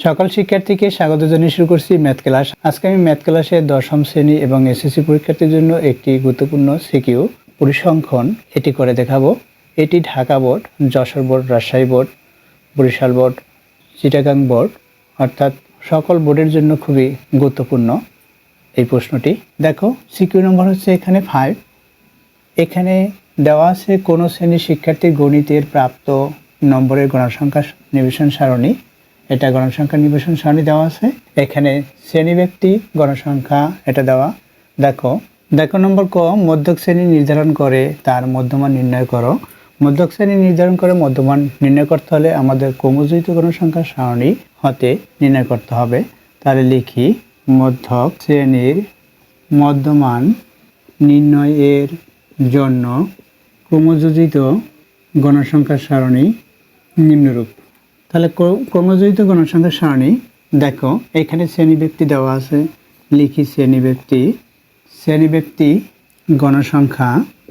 সকল শিক্ষার্থীকে স্বাগত জানিয়ে শুরু করছি ম্যাথ ক্লাস। আজকে আমি ম্যাথ ক্লাসে দশম শ্রেণী এবং এসএসসি পরীক্ষার্থীর জন্য একটি গুরুত্বপূর্ণ সিকিউ পরিসংখ্যান এটি করে দেখাবো। এটি Dhaka board, Jessore board, Rajshahi board, Barisal board, Chittagong board অর্থাৎ সকল বোর্ডের জন্য খুবই গুরুত্বপূর্ণ এই প্রশ্নটি। দেখো সিকিউ নম্বর হচ্ছে এখানে 5। এখানে দেওয়া আছে কোনো শ্রেণীর শিক্ষার্থীর গণিতের প্রাপ্ত নম্বরের গণসংখ্যা নিবেশন সারণী। এটা গণসংখ্যা নিবেশন সারণী দেওয়া আছে। এখানে শ্রেণী ব্যক্তি গণসংখ্যা এটা দেওয়া। দেখো নম্বর ক, মধ্যক শ্রেণী নির্ধারণ করে তার মধ্যমান নির্ণয় করো। মধ্যক শ্রেণী নির্ধারণ করে মধ্যমান নির্ণয় করতে হলে আমাদের ক্রমযুক্ত গণসংখ্যা সারণী হতে নির্ণয় করতে হবে। তাহলে লিখি মধ্যক শ্রেণীর মধ্যমান নির্ণয়ের জন্য ক্রমযোজিত গণসংখ্যা সারণী নিম্নরূপ। তাহলে ক্রমযোজিত গণসংখ্যা সারণী দেখো এখানে শ্রেণী ব্যক্তি দেওয়া আছে। লিখি শ্রেণী ব্যক্তি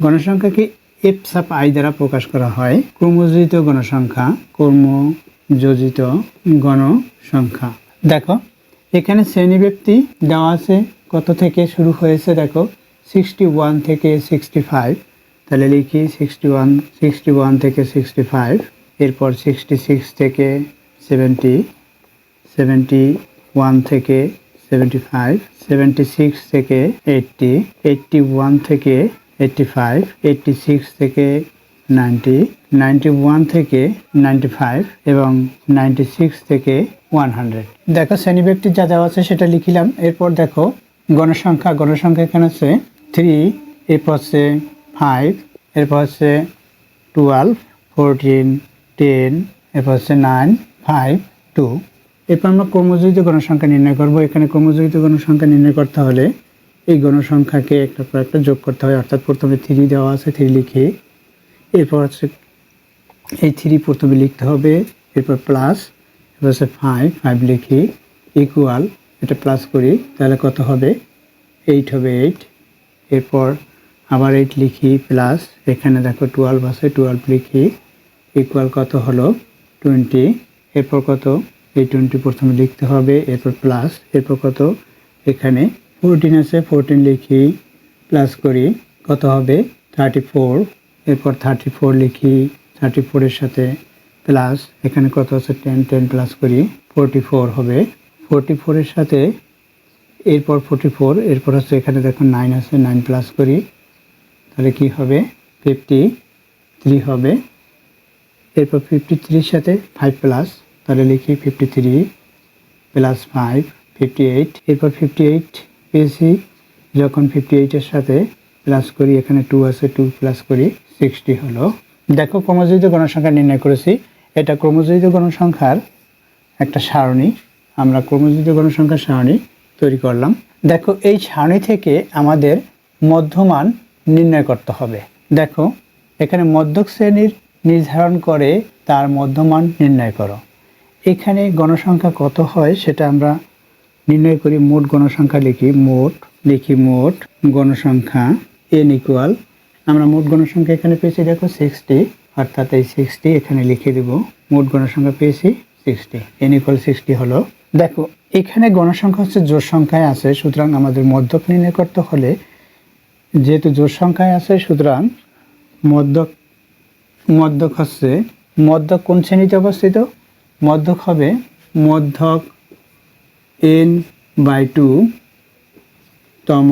গণসংখ্যাকে এফ সাব আই দ্বারা প্রকাশ করা হয়। ক্রমযোজিত গণসংখ্যা দেখো এখানে শ্রেণী ব্যক্তি দেওয়া আছে কত থেকে শুরু হয়েছে। দেখো 61 থেকে 65। তাহলে লিখি 61 থেকে 65, এরপর 66 থেকে 70, 71 থেকে 75, 76 থেকে 80, 81 থেকে 85, 86 থেকে 90, 91 থেকে 95 এবং 96 থেকে 100। দেখো শ্রেণী ব্যক্তির যা দেওয়া আছে সেটা লিখিলাম। এরপর দেখো গণসংখ্যা এখানে আছে 3, এরপর হচ্ছে 5, এরপর হচ্ছে 12, 14, 10, এরপর হচ্ছে 9, 5, 2। এরপর আমরা ক্রমযোজিত গণসংখ্যা নির্ণয় করব। এখানে ক্রমযোজিত গণসংখ্যা নির্ণয় করতে হলে এই গণসংখ্যাকে একটা পর একটা যোগ করতে হয়। অর্থাৎ প্রথমে 3 দেওয়া আছে, 3 লিখি। এরপর হচ্ছে এই 3 প্রথমে লিখতে হবে, এরপর প্লাস, এরপর হচ্ছে 5 লিখি, ইকুয়াল, এটা প্লাস করি তাহলে কত হবে 8 হবে 8। এরপর আবার 8 লিখি প্লাস, এখানে দেখো 12 আছে, 12 লিখি, ইকুয়াল কত হলো 20। এরপর কত, এই 20 প্রথমে লিখতে হবে, এরপর প্লাস, এরপর কত, এখানে 14 আছে, 14 লিখি, প্লাস করি কত হবে 34। এরপর 34 লিখি, 34 এর সাথে প্লাস, এখানে কত আছে 10 প্লাস করি 44 হবে। 44 এর সাথে এরপর 44, এরপর হচ্ছে এখানে দেখুন 9 আছে, 9 প্লাস করি তাহলে কি হবে 53 হবে। এরপর 53 এর সাথে 5 প্লাস, তাহলে লিখি 53 প্লাস 5 58। এরপর 58 পেয়েছি, যখন 58 এর সাথে প্লাস করি, এখানে 2 আছে, 2 প্লাস করি 60 হলো। দেখো ক্রমযোজিত গণসংখ্যা নির্ণয় করেছি। এটা ক্রমযোজিত গণসংখ্যার একটা সারণী। আমরা ক্রমযোজিত গণসংখ্যার সারণী তৈরি করলাম। দেখো এই সারণী থেকে আমাদের মধ্যমান নির্ণয় করতে হবে। দেখো এখানে মধ্যক শ্রেণীর নির্ধারণ করে তার মধ্যমান নির্ণয় করো। এখানে গণসংখ্যা কত হয় সেটা আমরা নির্ণয় করি। মোট গণসংখ্যা লিখি মোট গণসংখ্যা n ইকুয়াল, আমরা মোট গণসংখ্যা এখানে পেয়েছি দেখো 60, অর্থাৎ এই 60 এখানে লিখে দেব। মোট গণসংখ্যা পেয়েছি 60, n ইকুয়াল 60 হলো। দেখো এখানে গণসংখ্যা হচ্ছে জোড় সংখ্যায় আছে, সুতরাং আমাদের মধ্যক নির্ণয় করতে হলে যেহেতু জোড় সংখ্যায় আছে, সুতরাং মধ্যক হচ্ছে, মধ্যক কোন শ্রেণীতে অবস্থিত, মধ্যক হবে মধ্যক n/2 তম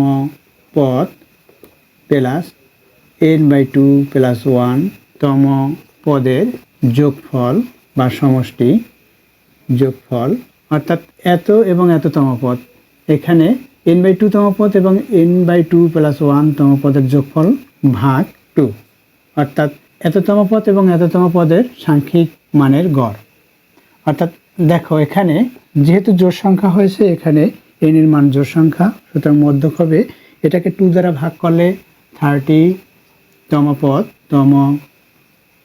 পদ প্লাস n/2 প্লাস 1 তম পদের যোগফল বা সমষ্টি যোগফল, অর্থাৎ এত এবং এততম পদ। এখানে n/2 তম পদ এবং n/2 প্লাস 1 তম পদের যোগফল ভাগ 2, অর্থাৎ এততম পদ এবং এততম পদের সাংখ্যিক মানের গড়। অর্থাৎ দেখো এখানে যেহেতু জোড় সংখ্যা হয়েছে, এখানে n এর মান জোড় সংখ্যা, সুতরাং মধ্যক হবে, এটাকে 2 দ্বারা ভাগ করলে 30 তম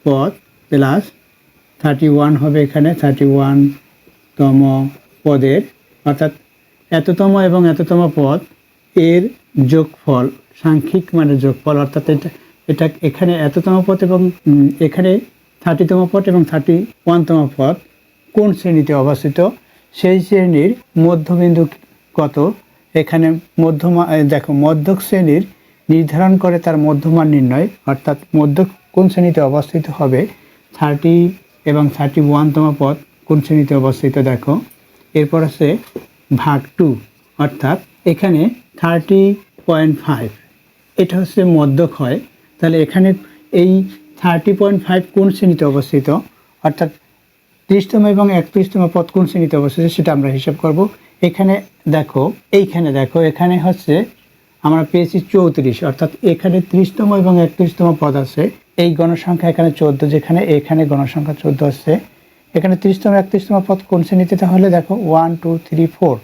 পদ প্লাস 31 হবে, এখানে 31 তম পদের, অর্থাৎ এততম এবং এততম পদ এর যোগফল, সাংখ্যিক মানের যোগফল। অর্থাৎ এটা এখানে এততম পদ এবং এখানে 30তম পদ এবং 31তম পদ কোন শ্রেণীতে অবস্থিত সেই শ্রেণীর মধ্যবিন্দু কত। এখানে মধ্যমা দেখো মধ্যক শ্রেণীর নির্ধারণ করে তার মধ্যমান নির্ণয়, অর্থাৎ মধ্যক কোন শ্রেণীতে অবস্থিত হবে, 30 এবং 31তম পদ কোন শ্রেণীতে অবস্থিত দেখো। এরপর আছে ভাগ 2, অর্থাৎ এখানে 30.5 এটা হচ্ছে মধ্যক হয়। তাহলে এখানে এই 30.5 কোন শ্রেণীতে অবস্থিত, অর্থাৎ 30তম এবং 31তম পদ কোন শ্রেণীতে অবস্থিত সেটা আমরা হিসাব করব। এখানে দেখো এখানে হচ্ছে আমরা পেয়েছি 34, অর্থাৎ এখানে 30তম এবং 31তম পদ আছে। এই গণসংখ্যা এখানে 14, যেখানে এখানে গণসংখ্যা 14 আছে। এখানে 30তম 31তম পদ কোন শ্রেণীতে, তাহলে দেখো 1 2 3 4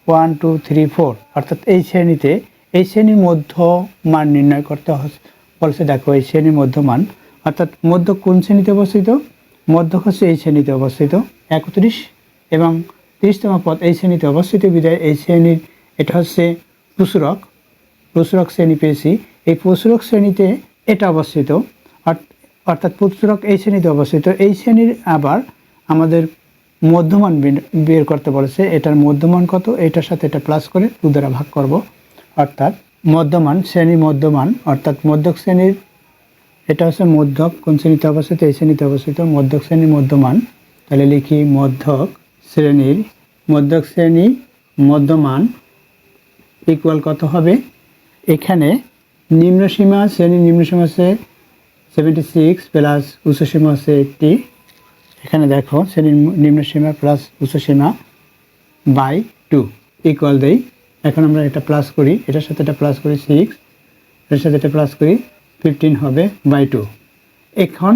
1 2 3 4, অর্থাৎ এই শ্রেণীতে এই শ্রেণীর মধ্যমান নির্ণয় করতে বলছে। দেখো এই শ্রেণীর মধ্যমান, অর্থাৎ মধ্য কোন শ্রেণীতে অবস্থিত, মধ্য হচ্ছে এই শ্রেণীতে অবস্থিত। 31 এবং 30তম পদ এই শ্রেণীতে অবস্থিত বিধায় এই শ্রেণীর এটা হচ্ছে প্রচুরক শ্রেণী পেয়েছি। এই প্রচুরক শ্রেণীতে এটা অবস্থিত, অর্থাৎ প্রচুরক এই শ্রেণীতে অবস্থিত। এই শ্রেণীর আবার আমাদের মধ্যমান বের করতে বলেছে। এটার মধ্যমান কত, এটার সাথে এটা প্লাস করে 2 দ্বারা ভাগ করব, অর্থাৎ মধ্যমান শ্রেণী মধ্যমান, অর্থাৎ মধ্যক শ্রেণীর এটা হচ্ছে মধ্যক কোন শ্রেণীতে অবস্থিত, এই শ্রেণীতে অবস্থিত। মধ্যক শ্রেণী মধ্যমান, তাহলে লিখি মধ্যক শ্রেণী মধ্যমান ইকুয়াল কত হবে। এখানে নিম্নসীমা শ্রেণীর নিম্নসীমা হচ্ছে 76 প্লাস উচ্চসীমা হচ্ছে 80। এখানে দেখো শ্রেণীর নিম্নসীমা প্লাস উচ্চসীমা বাই 2 ইকুয়াল দেই। এখন আমরা এটা প্লাস করি, এটার সাথে এটা প্লাস করি 6, এটার সাথে এটা প্লাস করি 15 হবে বাই 2। এখন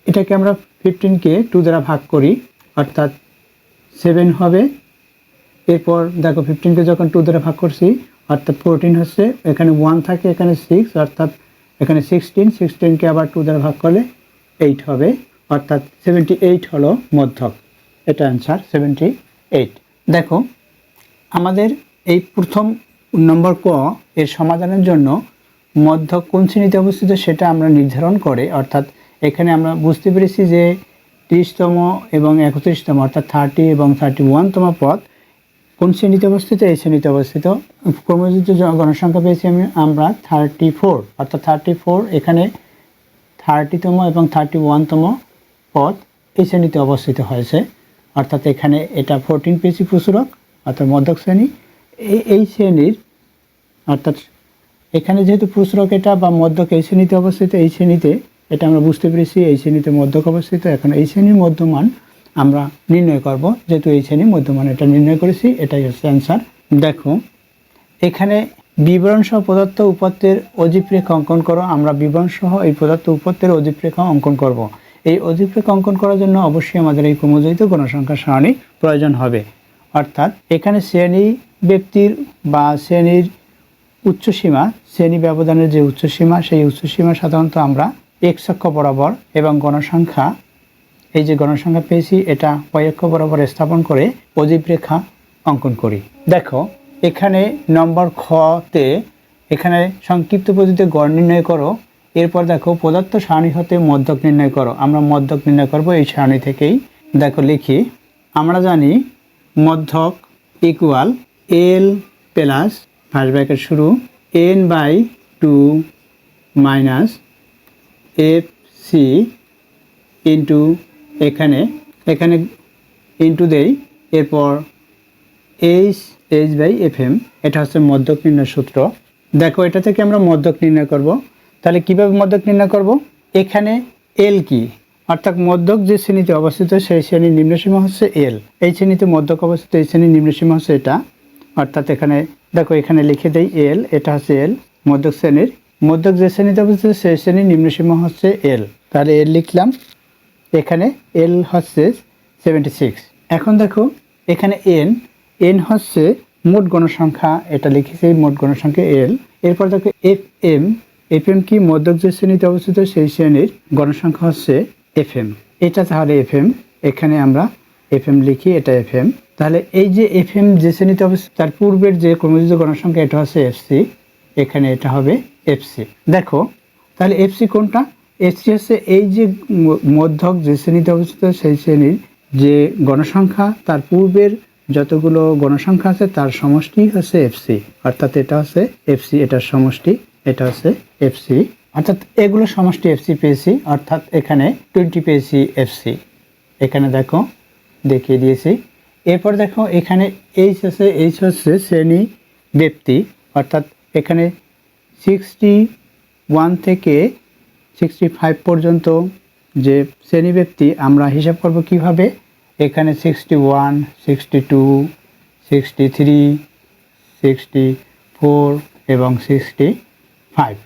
এটাকে আমরা 15কে 2 দ্বারা ভাগ করি, অর্থাৎ 7 হবে। এরপর দেখো 15কে যখন 2 দ্বারা ভাগ করছি, অর্থাৎ 14 হচ্ছে, এখানে 1 থাকে, এখানে 6, অর্থাৎ এখানে 16কে আবার 2 দ্বারা ভাগ করলে 8 হবে, অর্থাৎ 78 হলো মধ্যক। এটা অ্যান্সার 78। দেখো আমাদের এই প্রথম নম্বর ক এর সমাধানের জন্য মধ্যক কোন শ্রেণীতে অবস্থিত সেটা আমরা নির্ধারণ করে, অর্থাৎ এখানে আমরা বুঝতে পেরেছি যে 30তম এবং 31তম অর্থাৎ 30 এবং 31তম পদ কোন শ্রেণীতে অবস্থিত, এই শ্রেণীতে অবস্থিত। ক্রমযুক্ত গণসংখ্যা পেয়েছি আমরা 34, অর্থাৎ 34 এখানে 30তম এবং 31তম পদ এই শ্রেণীতে অবস্থিত হয়েছে, অর্থাৎ এখানে এটা 14 পেয়েছি প্রচুরক, অর্থাৎ মধ্যক শ্রেণী। এই শ্রেণীর অর্থাৎ এখানে যেহেতু প্রচুরক এটা বা মধ্যক এই শ্রেণীতে অবস্থিত, এই শ্রেণীতে এটা আমরা বুঝতে পেরেছি এই শ্রেণীতে মধ্যক অবস্থিত। এখন এই শ্রেণীর মধ্যমান আমরা নির্ণয় করব, যেহেতু এই শ্রেণীর মধ্যমান এটা নির্ণয় করেছি, এটাই হচ্ছে অ্যান্সার। দেখো এখানে বিবরণ সহ পদার্থ উপাত্তের অজীব রেখা অঙ্কন করো। আমরা বিবরণ সহ এই পদার্থ উপাত্তের অজীব রেখা অঙ্কন করব। এই অজীব রেখা অঙ্কন করার জন্য অবশ্যই আমাদের এই ক্রমযুক্ত গণসংখ্যা সারণী প্রয়োজন হবে, অর্থাৎ এখানে শ্রেণী ব্যক্তির বা শ্রেণীর উচ্চসীমা, শ্রেণী ব্যবধানের যে উচ্চসীমা, সেই উচ্চসীমা সাধারণত আমরা x অক্ষ বরাবর এবং গণসংখ্যা এই যে গণসংখ্যা পেয়েছি এটা y অক্ষ বরাবর স্থাপন করে অজীব রেখা অঙ্কন করি। দেখো এখানে নম্বর খতে এখানে সংক্ষিপ্ত পদ্ধতিতে গড় নির্ণয় করো। এরপর দেখো পদার্থ সারণী হতে মধ্যক নির্ণয় করো। আমরা মধ্যক নির্ণয় করব এই সারণী থেকেই। দেখো লিখি, আমরা জানি মধ্যক equal L plus first bracket শুরু n/2 মাইনাস FC ইন্টু এখানে ইন্টু দেই, এরপর H/FM, এটা হচ্ছে মধ্যক নির্ণয় সূত্র। দেখো এটা থেকে আমরা মধ্যক নির্ণয় করব। তাহলে কিভাবে মধ্যক নির্ণয় করব, এখানে L কি, অর্থাৎ মধ্যক যে শ্রেণীতে অবস্থিত সেই শ্রেণীর নিম্নসীমা হচ্ছে L। এই শ্রেণীতে মধ্যক অবস্থিত, এই শ্রেণীর নিম্নসীমা হচ্ছে এটা, অর্থাৎ এখানে দেখো এখানে লিখে দেই L, এটা হচ্ছে L মধ্যক শ্রেণীর। মধ্যক যে শ্রেণীতে অবস্থিত সেই শ্রেণীর নিম্নসীমা হচ্ছে L, তাহলে L লিখলাম। এখানে L হচ্ছে 76। এখন দেখো এখানে n হচ্ছে মোট গণসংখ্যা, এটা লিখেছি মোট গণসংখ্যা L। এরপর দেখো FM কি, মধ্যক যে শ্রেণীতে অবস্থিত সেই শ্রেণীর গণসংখ্যা হচ্ছে FM, এটা তাহলে FM, এখানে আমরা FM লিখি, এটা FM। তাহলে এই যে FM যে শ্রেণীতে অবস্থিত তার পূর্বের যে ক্রমযুক্ত গণসংখ্যা এটা হচ্ছে FC, এখানে এটা হবে FC। দেখো তাহলে FC কোনটা, FC হচ্ছে এই যে মধ্যক যে শ্রেণীতে অবস্থিত সেই শ্রেণীর যে গণসংখ্যা তার পূর্বের যতগুলো গণসংখ্যা আছে তার সমষ্টি হচ্ছে এফসি, অর্থাৎ এটা হচ্ছে এফসি, এটার সমষ্টি, এটা হচ্ছে এফসি, অর্থাৎ এগুলো সমষ্টি এফসি পেয়েছি, অর্থাৎ এখানে 20 পেয়েছি এফসি। এখানে দেখো দেখিয়ে দিয়েছি। এরপর দেখো এখানে এইচ আছে, এইচ হচ্ছে শ্রেণী ব্যক্তি, অর্থাৎ এখানে 61 থেকে 65 পর্যন্ত যে শ্রেণী ব্যক্তি আমরা হিসাব করব কিভাবে। এখানে 61, 62, 63, 64 এবং 65।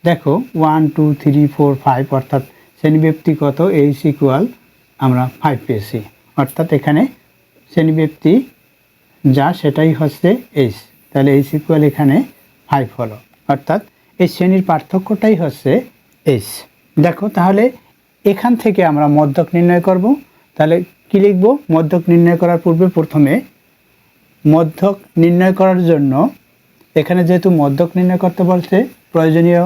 দেখো 1 2 3 4 5, অর্থাৎ শ্রেণী ব্যক্তি কত, এইচ ইকুয়াল আমরা 5 পেয়েছি, অর্থাৎ এখানে শ্রেণী ব্যক্তি যা সেটাই হচ্ছে এইচ, তাহলে এইচ ইকুয়াল এখানে 5 হলো, অর্থাৎ এই শ্রেণীর পার্থক্যটাই হচ্ছে এইচ। দেখো তাহলে এখান থেকে আমরা মধ্যক নির্ণয় করব। তাহলে কি লিখব? মধ্যক নির্ণয় করার পূর্বে প্রথমে মধ্যক নির্ণয় করার জন্য এখানে যেহেতু মধ্যক নির্ণয় করতে বলছে, প্রয়োজনীয়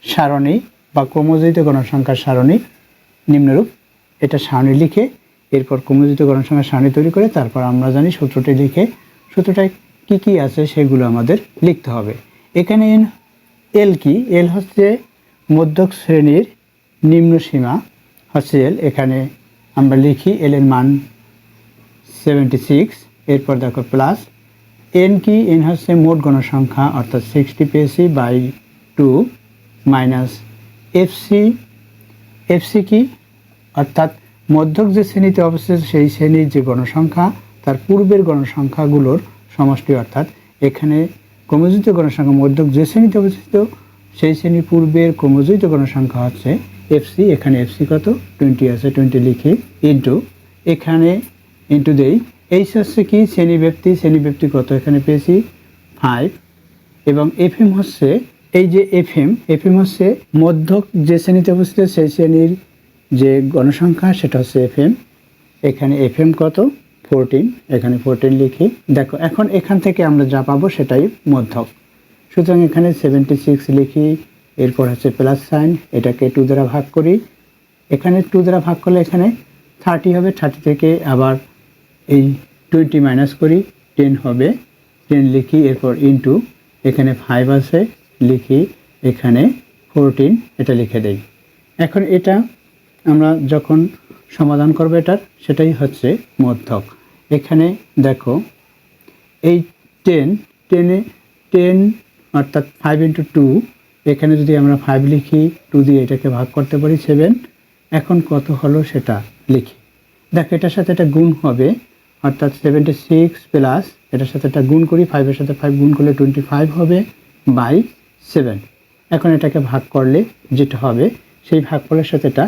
সারণী বা ক্রমযোজিত গণসংখ্যার সারণী নিম্নরূপ। এটা সারণী লিখে এরপর ক্রমযোজিত গণসংখ্যার সারণী তৈরি করে তারপর আমরা জানি সূত্রটি লিখে সূত্রটায় কি কি আছে সেগুলো আমাদের লিখতে হবে। এখানে এল কি? এল হচ্ছে মধ্যক শ্রেণীর নিম্ন সীমা হচ্ছে এল। এখানে আমরা লিখি এল এর মান 76। এরপর দেখো প্লাস এন কি? এন হচ্ছে মোট গণসংখ্যা, অর্থাৎ 60 পেয়েছি বাই 2 মাইনাস এফসি। এফসি কি? অর্থাৎ মধ্যক যে শ্রেণীতে অবস্থিত সেই শ্রেণীর যে গণসংখ্যা তার পূর্বের গণসংখ্যাগুলোর সমষ্টি, অর্থাৎ এখানে ক্রমযোজিত গণসংখ্যা মধ্যক যে শ্রেণীতে অবস্থিত সেই শ্রেণীর পূর্বের ক্রমযোজিত গণসংখ্যা হচ্ছে এফসি। এখানে এফসি কত? 20 আছে, 20 লিখি ইন্টু এখানে ইন্টু দেই এইচ হচ্ছে কি? শ্রেণী ব্যক্তি। শ্রেণী ব্যক্তি কত এখানে পেয়েছি 5 এবং এফএম হচ্ছে এই যে এফএম হচ্ছে মধ্যক যে শ্রেণীতে অবস্থিত সেই শ্রেণীর যে গণসংখ্যা সেটা হচ্ছে এফএম। এখানে এফএম কত? 14, এখানে 14 লিখি। দেখো এখন এখান থেকে আমরা যা পাবো সেটাই মধ্যক, সুতরাং এখানে 76 লিখি। এরপর হচ্ছে প্লাস সাইন, এটাকে 2 দ্বারা ভাগ করি। এখানে 2 দ্বারা ভাগ করলে এখানে 30 হবে, 30 থেকে আবার এই 20 মাইনাস করি, 10 হবে, 10 লিখি। এরপর ইন্টু এখানে 5 আছে লিখি, এখানে 14 এটা লিখে দেই। এখন এটা আমরা যখন সমাধান করব এটার, সেটাই হচ্ছে মধ্যক। এখানে দেখো এই 10 অর্থাৎ 5 ইন্টু 2, এখানে যদি আমরা 5 লিখি 2 দিয়ে এটাকে ভাগ করতে পারি 7। এখন কত হলো সেটা লিখি। দেখো এটার সাথে এটা গুণ হবে, অর্থাৎ 76 প্লাস এটার সাথে এটা গুণ করি, 5-এর সাথে 5 গুণ করলে 25 হবে বাই 7। এখন এটাকে ভাগ করলে যেটা হবে সেই ভাগফলের সাথে এটা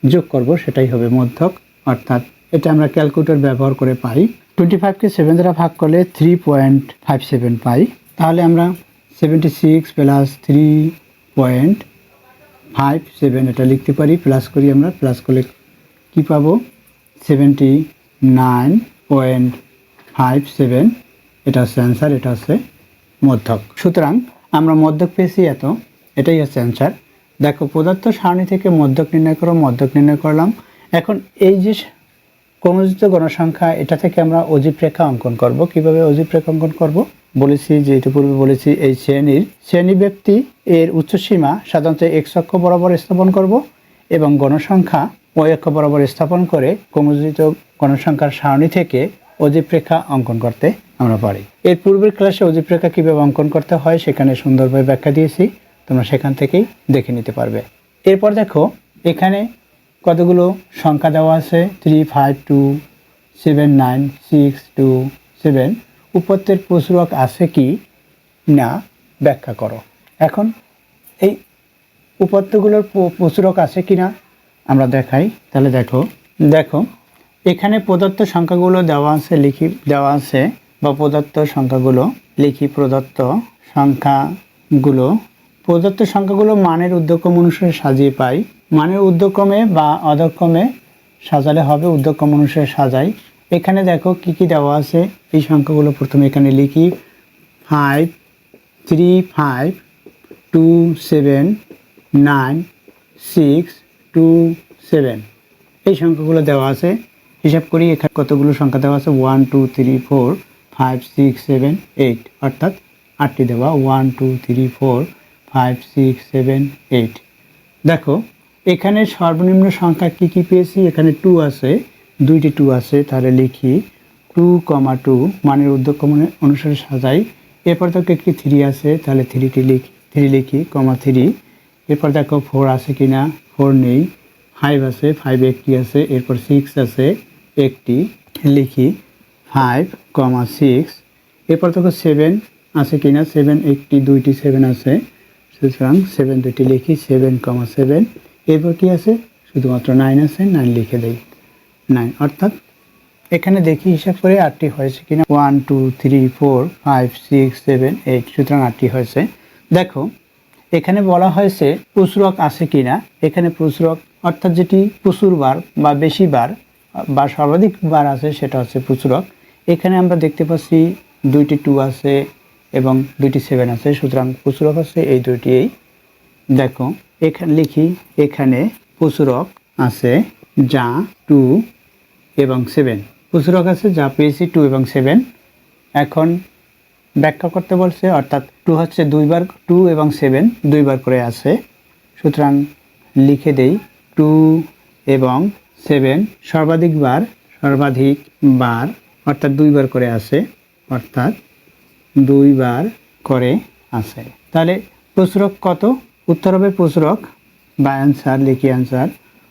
যোগ করব, সেটাই হবে মধ্যক। অর্থাৎ এটা আমরা ক্যালকুলেটর ব্যবহার করে পাই। 25কে 7 দ্বারা ভাগ করলে 3.57 পাই। তাহলে আমরা 76 প্লাস 3.57 এটা লিখতে পারি। প্লাস করি, আমরা প্লাস করলে কি পাবো? 79.57। এটা হচ্ছে অ্যান্সার, এটা হচ্ছে মধ্যক। সুতরাং আমরা মধ্যক পেয়েছি এত, এটাই হচ্ছে অ্যান্সার। দেখো পদার্থ সারণী থেকে মধ্যক নির্ণয় করো, মধ্যক নির্ণয় করলাম। এখন এই যে ক্রমযোজিত গণসংখ্যা, এটা থেকে আমরা অজীব রেখা অঙ্কন করব। কিভাবে অজীব রেখা অঙ্কন করব বলেছি, যে ইতিপূর্বে বলেছি, এই শ্রেণী ব্যক্তি এর উচ্চসীমা সাধারণত এক্স অক্ষ বরাবর স্থাপন করব এবং গণসংখ্যা ওয়াই অক্ষ বরাবর স্থাপন করে ক্রমযোজিত গণসংখ্যার সারণী থেকে অজীব রেখা অঙ্কন করতে আমরা পারি। এর পূর্বের ক্লাসে অজীব রেখা কীভাবে অঙ্কন করতে হয় সেখানে সুন্দরভাবে ব্যাখ্যা দিয়েছি, তোমরা সেখান থেকেই দেখে নিতে পারবে। এরপর দেখো এখানে কতগুলো সংখ্যা দেওয়া আছে, 3 5 2 7 9 6 2 7। উপত্যের প্রচুরক আছে কি না ব্যাখ্যা করো। এখন এই উপত্যগুলোর প্রচুরক আছে কি না আমরা দেখাই। তাহলে দেখো এখানে প্রদত্ত সংখ্যাগুলো দেওয়া আছে, দেওয়া আছে বা প্রদত্ত সংখ্যাগুলো লিখি। প্রদত্ত সংখ্যাগুলো মানের ঊর্ধ্বক্রম অনুসারে সাজিয়ে পাই। মানের ঊর্ধ্বক্রমে বা অধক্রমে সাজালে হবে, ঊর্ধ্বক্রম অনুসারে সাজাই। এখানে দেখো কি কি দেওয়া আছে, এই সংখ্যাগুলো প্রথমে এখানে লিখি। 5 3 5 2 7 9 6 2 7 এই সংখ্যাগুলো দেওয়া আছে। হিসাব করি এখানে কতগুলো সংখ্যা দেওয়া আছে 1 2 3 4 5 6 7 8 অর্থাৎ 8টি দেওয়া 1 2 3 4 5 6 7 8। দেখো এখানে সর্বনিম্ন সংখ্যা কি কি পেয়েছি, এখানে 2 আছে, দুইটি 2 আছে, তাহলে লিখি 2, 2 মানের ঊর্ধ্বক্রম অনুসারে সাজাই। এরপর দেখো একটি 3 আছে, তাহলে 3 লিখি, 3। এরপর দেখো 4 আছে কিনা, 4 নেই। 5 আছে, 5 একটি আছে। এরপর 6 আছে, একটি, লিখি 5, 6। এরপর দেখো 7 আছে কিনা, 7 একটি, দুইটি 7 আছে, সুতরাং 7 দুইটি লিখি 7, 7। এরপর কি আছে, শুধুমাত্র 9 আছে, 9 লিখে দেই 9। অর্থাৎ এখানে দেখি হিসাব করে 8টি হয়েছে কিনা, 1 2 3 4 5 6 7 8, সুতরাং 8টি হয়েছে। দেখো এখানে বলা হয়েছে প্রচুরক আছে কিনা, এখানে প্রচুরক অর্থাৎ যেটি প্রচুর বার বা বেশি বার বা সর্বাধিক বার আছে সেটা হচ্ছে প্রচুরক। এখানে আমরা দেখতে পাচ্ছি দুইটি 2 আছে এবং দুইটি 7 আছে, সুতরাং প্রচুরক আছে এই দুইটি। দেখো এখানে লিখি, এখানে প্রচুরক আছে যা 2 এবং 7, প্রচুরক আছে যা পেয়েছি 2 এবং 7। এখন ব্যাখ্যা করতে বলছে, অর্থাৎ 2 হচ্ছে 2 বার, 2 এবং 7 2 বার করে আছে, সুতরাং লিখে দেই 2 এবং 7 সর্বাধিক বার অর্থাৎ 2 বার করে আছে, অর্থাৎ 2 বার করে আছে। তাহলে প্রচুরক কত, উত্তর হবে প্রচুরক বা অ্যান্সার, লিখি অ্যান্সার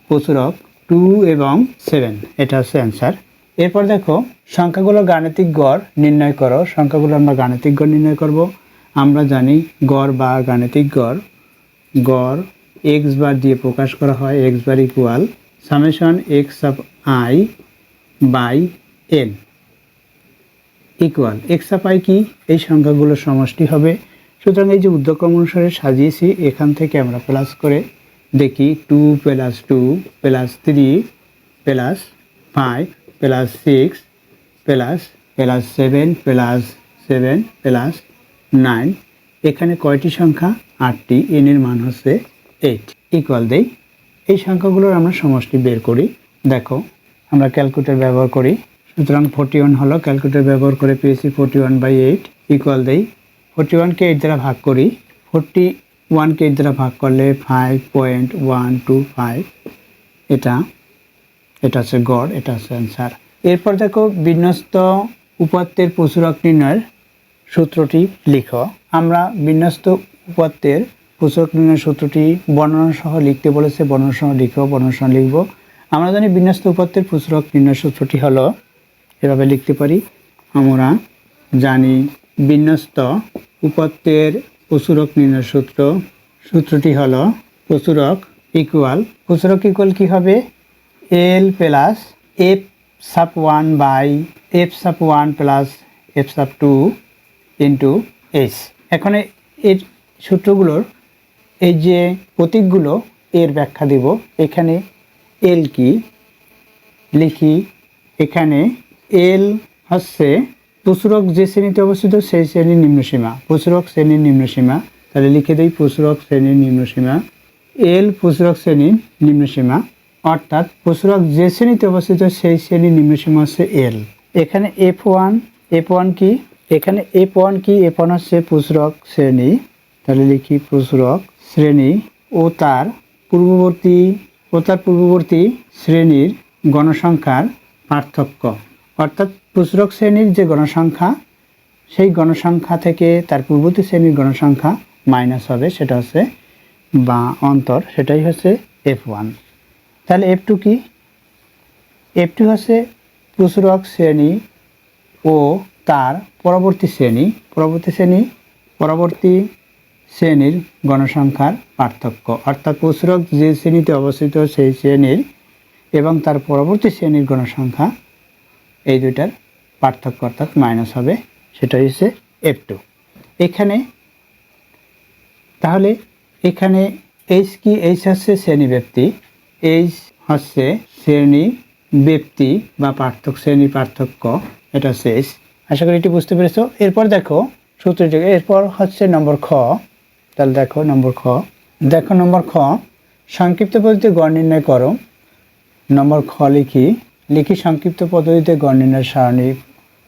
প্রচুরক 2 এবং 7, এটা হচ্ছে অ্যান্সার। এরপর দেখো সংখ্যাগুলোর গাণিতিক গড় নির্ণয় করো। সংখ্যাগুলো আমরা গাণিতিক গড় নির্ণয় করব। আমরা জানি গড় বা গাণিতিক গড় এক্স বার দিয়ে প্রকাশ করা হয়। X bar equal summation x of i by n equal x of i কি, এই সংখ্যাগুলোর সমষ্টি হবে। সুতরাং এই যে ঊর্ধ্বক্রম অনুসারে সাজিয়েছি, এখান থেকে আমরা প্লাস করে দেখি 2 + 2 + 3 + 5 + 6 + 7 + 7 + 9, এখানে কয়টি সংখ্যা, 8টি, এন এর মান হচ্ছে 8 ইকুয়াল দেই। এই সংখ্যাগুলোর আমরা সমষ্টি বের করি। দেখো আমরা ক্যালকুলেটর ব্যবহার করি, সুতরাং 41 হলো, ক্যালকুলেটর ব্যবহার করে পেয়েছি 41/8 ইকুয়াল দেই। 41কে 8 দ্বারা ভাগ করি, 41কে 8 দ্বারা ভাগ করলে 5.125, এটা হচ্ছে গড়, এটা হচ্ছে অ্যান্সার। এরপর দেখো বিন্যস্ত উপাত্তের প্রচুরক নির্ণয়ের সূত্রটি লিখো। আমরা বিন্যস্ত উপাত্তের প্রচুরক নির্ণয়ের সূত্রটি বর্ণনা সহ লিখতে বলেছে, বর্ণনা সহ লিখো, বর্ণনা সহ লিখব। আমরা জানি বিন্যস্ত উপাত্তের প্রচুরক নির্ণয়ের সূত্রটি হলো, এভাবে লিখতে পারি। আমরা জানি বিন্যস্ত উপাত্তের প্রচুরক নির্ণয়ের সূত্রটি হলো প্রচুরক ইকুয়াল কি হবে, L plus f sub 1 by f sub 1 plus f sub 2 into h। এখন এর সূত্রগুলোর এই যে প্রতীকগুলো এর ব্যাখ্যা দেব। এখানে L কি, লিখি এখানে L হচ্ছে প্রচুরক যে শ্রেণীতে অবস্থিত সেই শ্রেণীর নিম্নসীমা, প্রচুরক শ্রেণীর নিম্নসীমা, তাহলে লিখে দেই প্রচুরক শ্রেণীর নিম্নসীমা। L প্রচুরক শ্রেণীর নিম্নসীমা, অর্থাৎ প্রচুরক যে শ্রেণীতে অবস্থিত সেই শ্রেণীর নিম্নসীমা হচ্ছে L। এখানে F1 কি, এখানে F1 কি, F1 হচ্ছে প্রচুরক শ্রেণী, তাহলে লিখি প্রচুরক শ্রেণী ও তার পূর্ববর্তী শ্রেণীর গণসংখ্যার পার্থক্য, অর্থাৎ প্রচুরক শ্রেণীর যে গণসংখ্যা সেই গণসংখ্যা থেকে তার পূর্ববর্তী শ্রেণীর গণসংখ্যা মাইনাস হবে, সেটা হচ্ছে বা অন্তর, সেটাই হচ্ছে F1। তাহলে F2 কি, F2 হচ্ছে প্রচুরক শ্রেণী ও তার পরবর্তী শ্রেণীর গণসংখ্যার পার্থক্য, অর্থাৎ প্রচুরক যে শ্রেণীতে অবস্থিত সেই শ্রেণীর এবং তার পরবর্তী শ্রেণীর গণসংখ্যা, এই দুইটার পার্থক্য অর্থাৎ মাইনাস হবে, সেটাই হচ্ছে F2। এখানে তাহলে এখানে H কি, H হচ্ছে শ্রেণী ব্যক্তি, H হচ্ছে শ্রেণী ব্যক্তি বা শ্রেণীর পার্থক্য, এটা হচ্ছে H। আশা করি এটি বুঝতে পেরেছো। এরপর দেখো সূত্রটি, এরপর হচ্ছে নম্বর খ। তাহলে দেখো নম্বর খ সংক্ষিপ্ত পদ্ধতিতে গড় নির্ণয় করো। নম্বর খ লিখি লিখি সংক্ষিপ্ত পদ্ধতিতে গড় নির্ণয়ের সারণী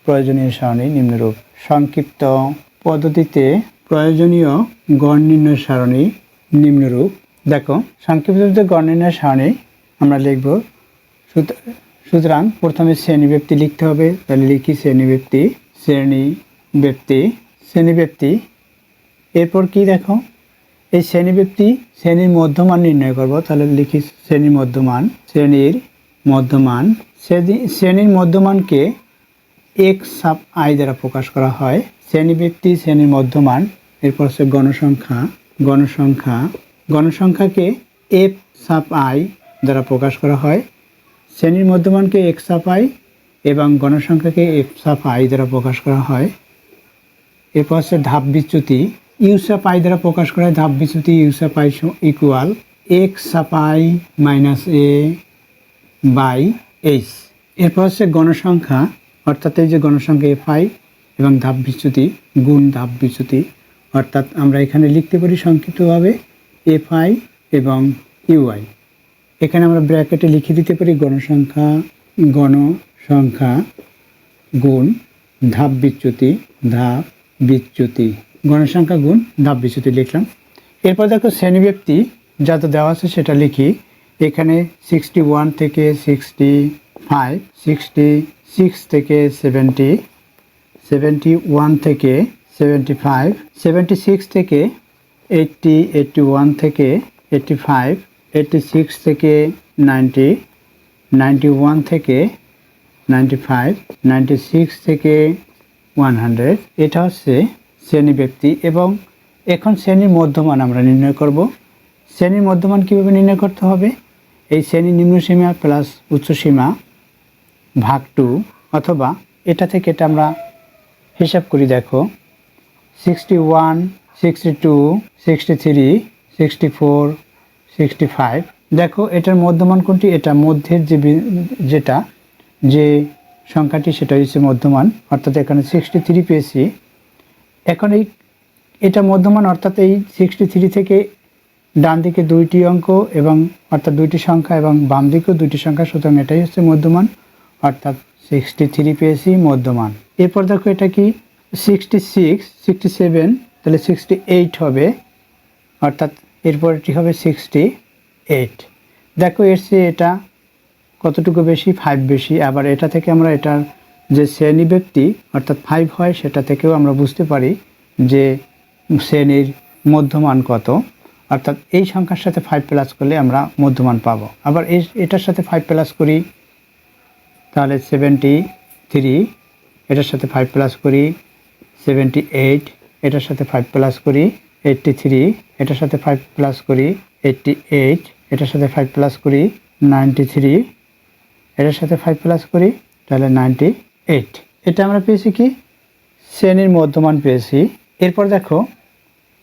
প্রয়োজনীয় সারণী নিম্নরূপ। সংক্ষিপ্ত পদ্ধতিতে প্রয়োজনীয় গড় নির্ণয়ের সারণী নিম্নরূপ। দেখো সংক্ষিপ্ত পদ্ধতিতে গড় নির্ণয়ের সারণী আমরা লিখব। সুতরাং প্রথমে শ্রেণীব্যক্তি লিখতে হবে। তাহলে লিখি শ্রেণীব্যক্তি। এরপর কি দেখো এই শ্রেণীর মধ্যমান নির্ণয় করব। তাহলে লিখি শ্রেণীর মধ্যমানকে x সাব i দ্বারা প্রকাশ করা হয়। শ্রেণীব্যক্তি শ্রেণীর মধ্যমান। এরপর হচ্ছে গণসংখ্যাকে f সাব i দ্বারা প্রকাশ করা হয়। শ্রেণীর মধ্যমানকে x সাব i এবং গণসংখ্যাকে f সাব i দ্বারা প্রকাশ করা হয়। এরপর হচ্ছে ধাপ বিচ্যুতি u সাব i দ্বারা প্রকাশ করা হয়। ধাপ বিচ্যুতি u sub i equal x sub i minus a by h। এরপর হচ্ছে গণসংখ্যা, অর্থাৎ এই যে গণসংখ্যা fi এবং ধাপ বিচ্যুতি গুণ ধাপ বিচ্যুতি, অর্থাৎ আমরা এখানে লিখতে পারি সংক্ষিপ্তভাবে fi এবং ui। এখানে আমরা ব্র্যাকেটে লিখে দিতে পারি গণসংখ্যা গুণ ধাপ বিচ্যুতি গণসংখ্যা গুণ ধাপ বিচ্যুতি লিখলাম। এরপর দেখো শ্রেণীব্যক্তি যা তো দেওয়া আছে সেটা লিখি। এখানে 61 থেকে 65, 66 থেকে 70, 71 থেকে 75, 76 থেকে 80, 81 থেকে 85, 86 থেকে 90, 91 থেকে 95, 96 থেকে 100। এটা হচ্ছে শ্রেণীব্যক্তি। এবং এখন শ্রেণীর মধ্যমান আমরা নির্ণয় করব। শ্রেণীর মধ্যমান কীভাবে নির্ণয় করতে হবে? এই শ্রেণীর নিম্নসীমা প্লাস উচ্চসীমা ভাগ 2, অথবা এটা থেকে এটা আমরা হিসাব করি। দেখো 61, 62, 63, 64, 65। দেখো এটার মধ্যমান কোনটি? এটা মধ্যের যে সংখ্যাটি সেটা হচ্ছে মধ্যমান, অর্থাৎ এখানে 63 পেয়েছি। এখন এটা মধ্যমান, অর্থাৎ এই 63 থেকে ডান দিকে দুইটি অঙ্ক এবং অর্থাৎ দুইটি সংখ্যা এবং বাম দিকেও দুইটি সংখ্যা, সুতরাং এটাই হচ্ছে মধ্যমান, অর্থাৎ 63 পেয়েছি মধ্যমান। এরপর দেখো এটা কি 66, 67, তাহলে 68 হবে, অর্থাৎ এরপর এটি হবে 68। দেখো এর চেয়ে এটা কতটুকু বেশি? 5 বেশি। আবার এটা থেকে আমরা এটার যে শ্রেণীব্যক্তি অর্থাৎ 5 হয় সেটা থেকেও আমরা বুঝতে পারি যে শ্রেণীর মধ্যমান কত, অর্থাৎ এই সংখ্যার সাথে 5 প্লাস করলে আমরা মধ্যমান পাবো। আবার এটার সাথে 5 প্লাস করি তাহলে 73, এটার সাথে 5 প্লাস করি 78, এটার সাথে 5 প্লাস করি 83, এটার সাথে 5 প্লাস করি 88, এটার সাথে 5 প্লাস করি 93, এটার সাথে 5 প্লাস করি তাহলে 98। এটা আমরা পেয়েছি কি? শ্রেণীর মধ্যমান পেয়েছি। এরপর দেখো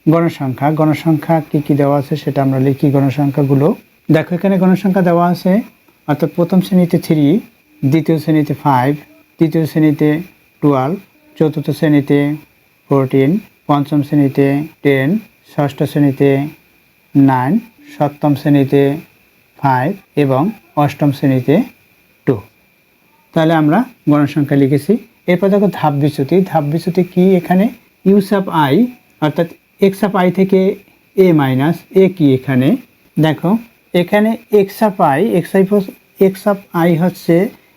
গণসংখ্যা কি দেওয়া আছে সেটা আমরা লিখি। গণসংখ্যাগুলো দেখো এখানে গণসংখ্যা দেওয়া আছে, অর্থাৎ প্রথম শ্রেণীতে 3, দ্বিতীয় শ্রেণীতে 5, তৃতীয় শ্রেণীতে 12, চতুর্থ শ্রেণীতে 14, পঞ্চম শ্রেণীতে 10, ষষ্ঠ শ্রেণীতে 9, সপ্তম শ্রেণীতে 5 এবং অষ্টম শ্রেণীতে 2। তাহলে আমরা গণসংখ্যা লিখেছি। এরপর দেখো ধাপ বিচ্যুতি কি? এখানে ইউ সাব আই অর্থাৎ x সাব আই থেকে a মাইনাস a কি? এখানে দেখো এখানে x সাব আই হচ্ছে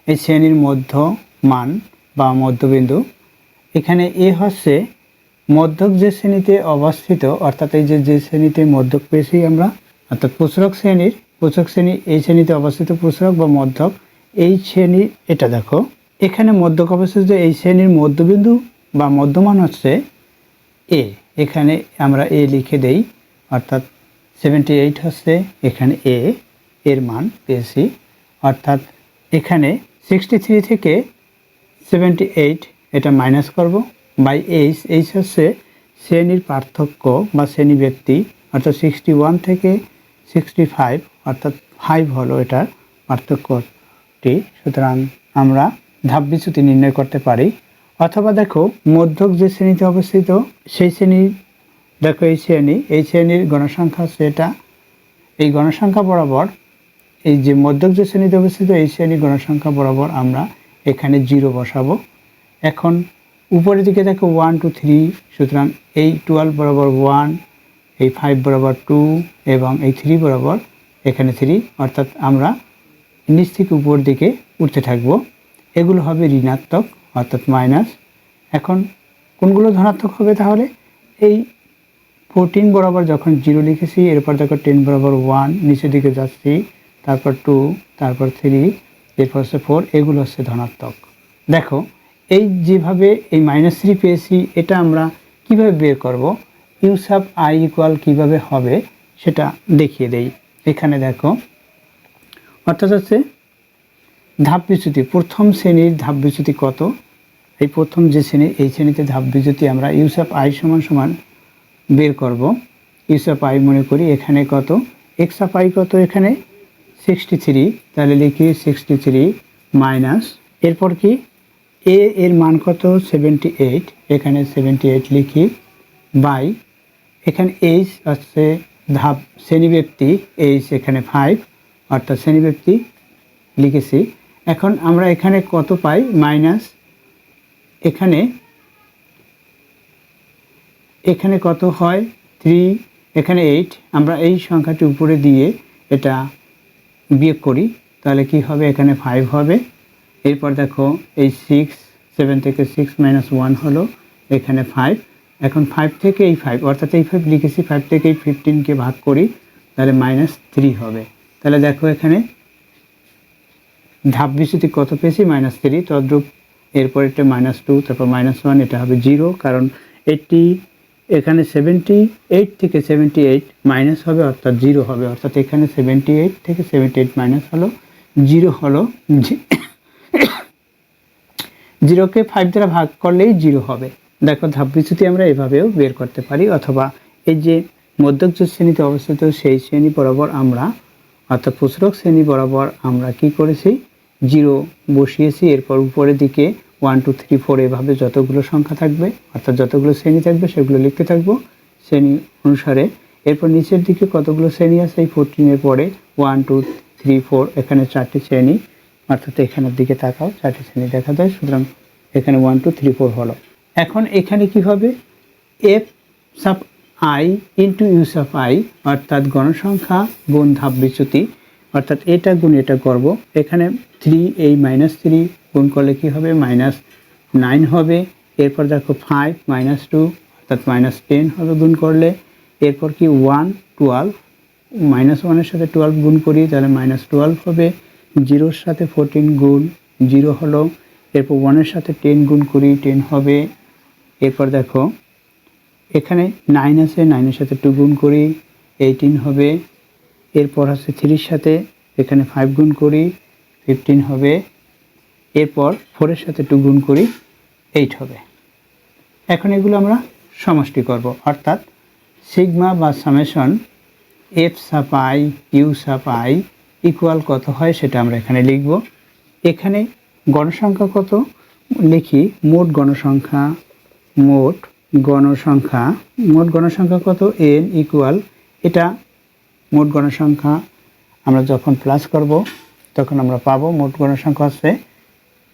এই শ্রেণীর মধ্যমান বা মধ্যবিন্দু। এখানে a হচ্ছে মধ্যক যে শ্রেণীতে অবস্থিত, অর্থাৎ এই যে শ্রেণীতে মধ্যক পেয়েছি আমরা, অর্থাৎ প্রচুরক শ্রেণী এই শ্রেণীতে অবস্থিত প্রচুরক বা মধ্যক এই শ্রেণী। এটা দেখো এখানে মধ্যক অবস্থিত এই শ্রেণীর মধ্যবিন্দু বা মধ্যমান হচ্ছে a। এখানে আমরা a লিখে দেই, অর্থাৎ 78 হচ্ছে এখানে a এর মান পেয়েছি। অর্থাৎ এখানে 63 থেকে 78 এটা মাইনাস করব বাই h হচ্ছে শ্রেণীর পার্থক্য বা শ্রেণী ব্যক্তি, অর্থাৎ 61 থেকে 65 অর্থাৎ 5 হলো এটার পার্থক্যটি। সুতরাং আমরা ধাপ বিচ্যুতি নির্ণয় করতে পারি। অথবা দেখো মধ্যক যে শ্রেণীতে অবস্থিত সেই শ্রেণী, দেখো এই শ্রেণীর গণসংখ্যা হচ্ছে এটা। এই গণসংখ্যা বরাবর এই যে মধ্যক যে শ্রেণীতে অবস্থিত এই শ্রেণী গণসংখ্যা বরাবর আমরা এখানে 0 বসাবো। এখন উপরের দিকে দেখো 1 2 3, সুতরাং এই 12 বরাবর 1, এই 5 বরাবর 2 এবং এই 3 বরাবর এখানে 3, অর্থাৎ আমরা নিচ থেকে উপর দিকে উঠতে থাকবো। এগুলো হবে ঋণাত্মক অর্থাৎ মাইনাস। এখন কোনগুলো ধনাত্মক হবে? তাহলে এই 14 বরাবর যখন 0 লিখেছি, এরপর দেখো 10 বরাবর 1, নিচের দিকে যাচ্ছি, তারপর 2, তারপর 3, এরপর হচ্ছে 4, এগুলো হচ্ছে ধনাত্মক। দেখো এই যেভাবে এই -3 পেয়েছি, এটা আমরা কিভাবে বের করব? ইউ সাব আই ইকুয়াল কীভাবে হবে সেটা দেখিয়ে দেই। এখানে দেখো, অর্থাৎ হচ্ছে ধাপ বিচ্যুতি, প্রথম শ্রেণীর ধাপ বিচ্যুতি কত? এই প্রথম যে শ্রেণী, এই শ্রেণীতে ধাপ বিচ্যুতি আমরা ইউ সাব আই সমান বের করব। ইউ সাব আই মনে করি এখানে কত, এক্স সাব আই কত, এখানে 63, তাহলে লিখি 63 মাইনাস, এরপর কি এ এর মান কত 78, এখানে 78 লিখি, বাই এখানে এইচ হচ্ছে ধাপ শ্রেণীব্যক্তি, এইচ এখানে 5, অর্থাৎ শ্রেণীব্যক্তি লিখেছি। এখন আমরা এখানে কত পাই? মাইনাস এখানে কত হয় 3, এখানে 8, আমরা এই সংখ্যাটি উপরে দিয়ে এটা বিয়োগ করি, তাহলে কি হবে? এখানে 5 হবে। এরপর দেখো এই 6, 7 থেকে 6 - 1 হলো, এখানে 5। এখন 5 থেকে এই 5, অর্থাৎ এই 5 লিখেছি, 5 থেকে এই 15কে ভাগ করি, তাহলে -3 হবে। তাহলে দেখো এখানে ধাপ বিচ্যুতি কত পেয়েছি? -3। তদ্রূপ এরপর এটা -2, তারপর -1, এটা হবে 0, কারণ এটি এখানে 78 থেকে 78 মাইনাস হবে, অর্থাৎ 0 হবে, অর্থাৎ এখানে 78 থেকে 78 মাইনাস হলো 0 হলো, 0কে 5 দ্বারা ভাগ করলেই 0 হবে। দেখো ধাপ বিচ্যুতি আমরা এভাবেও বের করতে পারি, অথবা এই যে মধ্যক যে শ্রেণীতে অবস্থিত সেই শ্রেণী বরাবর আমরা, অর্থাৎ প্রসারক শ্রেণী বরাবর আমরা কি করেছি? 0 বসিয়েছি, এরপর উপরের দিকে 1 2 3 4 এভাবে যতগুলো সংখ্যা থাকবে, অর্থাৎ যতগুলো শ্রেণী থাকবে সেগুলো লিখতে থাকবো শ্রেণী অনুসারে। এরপর নিচের দিকে কতগুলো শ্রেণী আছে, এই 14 এর পরে 1 2 3 4, এখানে 4টি শ্রেণী, অর্থাৎ এখানের দিকে তাকাও, 4টি শ্রেণী দেখা যায়, সুতরাং এখানে 1 2 3 4 হলো। এখন এখানে কি হবে? F sub I into you sub I, অর্থাৎ গণসংখ্যা গুণ ধাপ বিচ্যুতি, অর্থাৎ এটা গুণ এটা করব। এখানে 3, এই -3 গুণ করলে কি হবে? -9 হবে। এরপর দেখো 5 -2, অর্থাৎ -10 হবে গুণ করলে। এরপর কি 1 12, -1 এর সাথে 12 গুণ করি, তাহলে -12 হবে। 0 এর সাথে 14 গুণ 0 হলো। এরপর 1 এর সাথে 10 গুণ করি, 10 হবে। এরপর দেখো এখানে 9 আছে, 9 এর সাথে 2 গুণ করি, 18 হবে। এরপর আছে 3 এর সাথে এখানে 5 গুণ করি, 15 হবে। এরপর 4 এর সাথে 2 গুণ করি, 8 হবে। এখন এগুলো আমরা সমষ্টি করব, অর্থাৎ সিগমা বা summation F sub I U sub I equal কত হয় সেটা আমরা এখানে লিখব। এখানে গণসংখ্যা কত লিখি? মোট গণসংখ্যা কত? এন ইকুয়াল, এটা মোট গণসংখ্যা আমরা যখন প্লাস করব তখন আমরা পাবো মোট গণসংখ্যা হচ্ছে,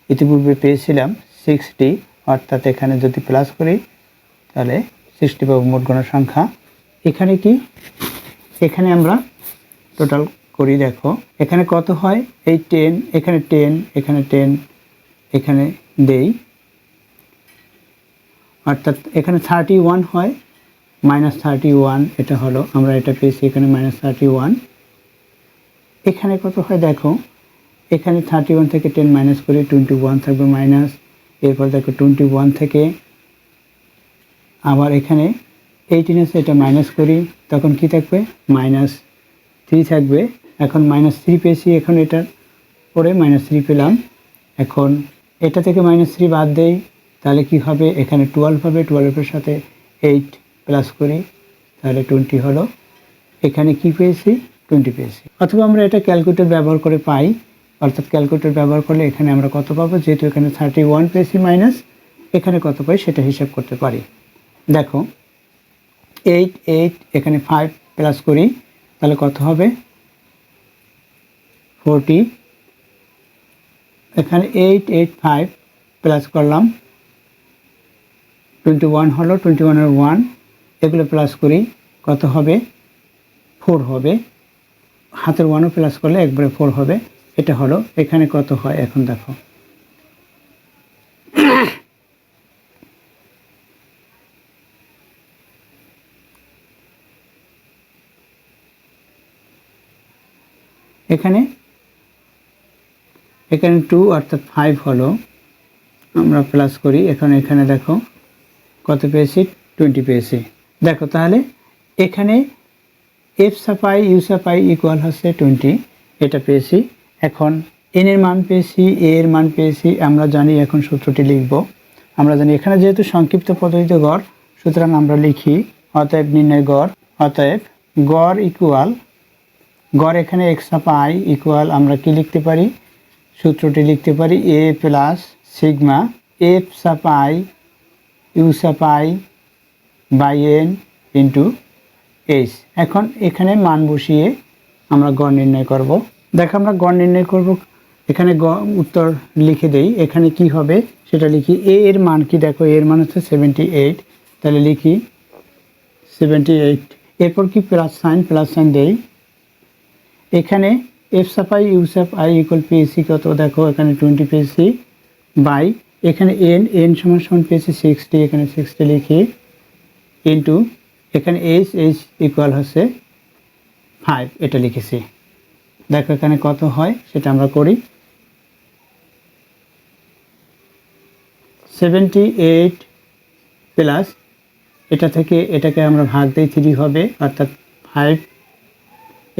ইতিপূর্বে পেয়েছিলাম 60, অর্থাৎ এখানে যদি প্লাস করি তাহলে 60 পাবো মোট গণসংখ্যা। এখানে কি? এখানে আমরা টোটাল করি, দেখো এখানে কত হয়? এই 10, এখানে 10, এখানে 10, এখানে দেই, অর্থাৎ এখানে 31 হয়, -31 এটা হলো, আমরা এটা পেয়েছি এখানে -31। এখানে কত হয় দেখো, এখানে 31 থেকে 10 মাইনাস করি, 21 থাকবে মাইনাস। এরপর দেখো 21 থেকে আবার এখানে 18 আছে, এটা মাইনাস করি, তখন কি থাকবে? -3 থাকবে। এখন -3 পেয়েছি, এখন এটার পরে -3 পেলাম। এখন এটা থেকে -3 বাদ দেই, তাহলে কি হবে? এখানে 12 হবে, 12 এর সাথে 8 প্লাস করি, তাহলে 20 হলো। এখানে কি পেয়েছি? 20 পেয়েছি। অথবা আমরা এটা ক্যালকুলেটর ব্যবহার করে পাই, অর্থাৎ ক্যালকুলেটর ব্যবহার করলে এখানে আমরা কত পাবো? যেহেতু এখানে 31 পেয়েছি মাইনাস, এখানে কত পাই সেটা হিসাব করতে পারি। দেখো 8 এখানে 5 প্লাস করি, তাহলে কত হবে? 40, এখানে 885 প্লাস করলাম 21 হলো, 21 এর 1 এগুলো প্লাস করি, কত হবে 4 হবে, হাতের 1ও প্লাস করলে একবারে 4 হবে। এটা হলো, এখানে কত হয় এখন দেখো, এখানে 2 অর্থাৎ 5 হলো, আমরা প্লাস করি, এখানে দেখো কত পেয়েছি, 20 পেয়েছি। দেখো তাহলে এখানে এফ সাপাই ইউ সাপাই ইকুয়াল হচ্ছে 20, এটা পেয়েছি। এখন এন এর মান পেয়েছি, এ এর মান পেয়েছি, আমরা জানি এখন সূত্রটি লিখব। আমরা জানি এখানে যেহেতু সংক্ষিপ্ত পদ্ধতিতে গড়, সুতরাং আমরা লিখি অতএব নির্ণয় গড়, অতএব গড় ইকুয়াল, গড় এখানে এক্স সাপা আই ইকুয়াল, আমরা কি লিখতে পারি, সূত্রটি লিখতে পারি এ প্লাস সিগমা এফ সাপা আই ইউ সাপা I by N into H. এখন এখানে মান বসিয়ে আমরা গড় নির্ণয় করব। দেখো আমরা গড় নির্ণয় করব, এখানে উত্তর লিখে দেই, এখানে কি হবে সেটা লিখি। এ এর মান কি, দেখো এর মান হচ্ছে 78, তাহলে লিখি 78, এরপর কি প্লাস সাইন দেই, এখানে এফ সাপাই ইউ সাপ আই ইকুয়াল পেয়েছি কত, দেখো এখানে 20 পেয়েছি, বাই এখানে এন সমান পেয়েছি 60, এখানে 60 লিখি, ইন্টু এখানে এইচ ইকুয়াল হচ্ছে 5, এটা লিখেছি। দেখো এখানে কত হয় সেটা আমরা করি, 78 প্লাস এটা থেকে এটাকে আমরা ভাগ দিই 3 হবে, অর্থাৎ 5,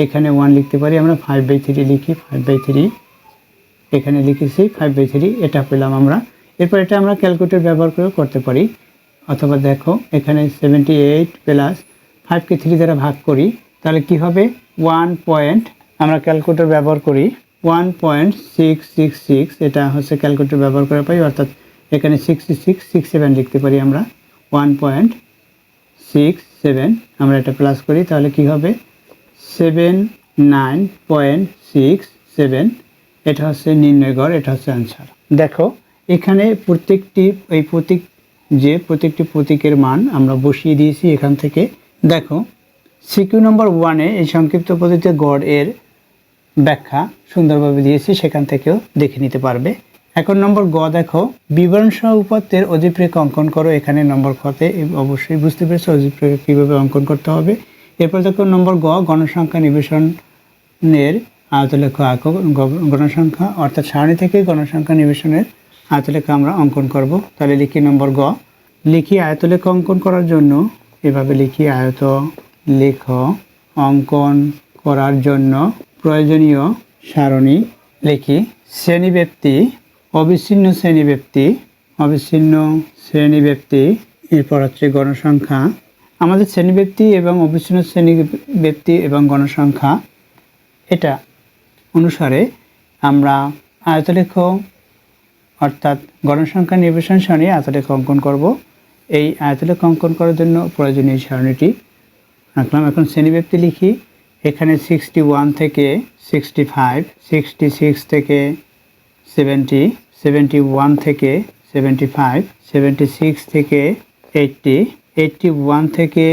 এখানে 1 লিখতে পারি আমরা, 5/3 লিখি, 5/3 এখানে লিখেছি 5/3, এটা পেলাম আমরা। এরপর এটা আমরা ক্যালকুলেটর ব্যবহার করে করতে পারি, অথবা দেখো এখানে 78 প্লাস 5কে 3 দ্বারা ভাগ করি, তাহলে কি হবে 1 আমরা ক্যালকুলেটর ব্যবহার করি 1.666, এটা হচ্ছে ক্যালকুলেটর ব্যবহার করে পাই, অর্থাৎ এখানে 6667 লিখতে পারি আমরা, 1.67 আমরা এটা প্লাস করি, তাহলে কি হবে 79.67, এটা হচ্ছে নির্ণয় গড়, এটা হচ্ছে অ্যান্সার। দেখো এখানে প্রত্যেকটি প্রতীকের মান আমরা বসিয়ে দিয়েছি এখান থেকে। দেখো সিকিউ নম্বর 1-এ এই সংক্ষিপ্ত পদ্ধতিতে গড় এর ব্যাখ্যা সুন্দরভাবে দিয়েছি, সেখান থেকেও দেখে নিতে পারবে। এখন নম্বর গ, দেখো বিবরণ সহ উপাত্তের অধিপ্রেখ অঙ্কন করো। এখানে নম্বর খতে অবশ্যই বুঝতে পেরেছো অধিপ্রেখ কীভাবে অঙ্কন করতে হবে। এরপর দেখো নম্বর গ, গণসংখ্যা নিবেশনের আয়তলেখ আঁকো। গণসংখ্যা অর্থাৎ সারণী থেকে গণসংখ্যা নিবেশনের আয়তলেখ আমরা অঙ্কন করব। তাহলে লিখি নম্বর গ, লিখি আয়তলেখ অঙ্কন করার জন্য এভাবে লিখি, আয়তলেখ অঙ্কন করার জন্য প্রয়োজনীয় সারণী লিখি, শ্রেণীব্যাপ্তি, অবিচ্ছিন্ন শ্রেণীব্যাপ্তি, এরপর হচ্ছে গণসংখ্যা। আমাদের শ্রেণীব্যাপ্তি এবং অবিচ্ছিন্ন শ্রেণীব্যাপ্তি এবং গণসংখ্যা এটা অনুসারে আমরা আয়তলেখ অর্থাৎ গণসংখ্যা নিবেশন সারণী আয়তলেখ অঙ্কন করব। এই আয়তলেখ অঙ্কন করার জন্য প্রয়োজনীয় সারণীটি রাখলাম। এখন শ্রেণীব্যাপ্তি লিখি, এখানে 61 থেকে 65, 66 থেকে 70, 71 থেকে 75, 76 থেকে 80, 81 থেকে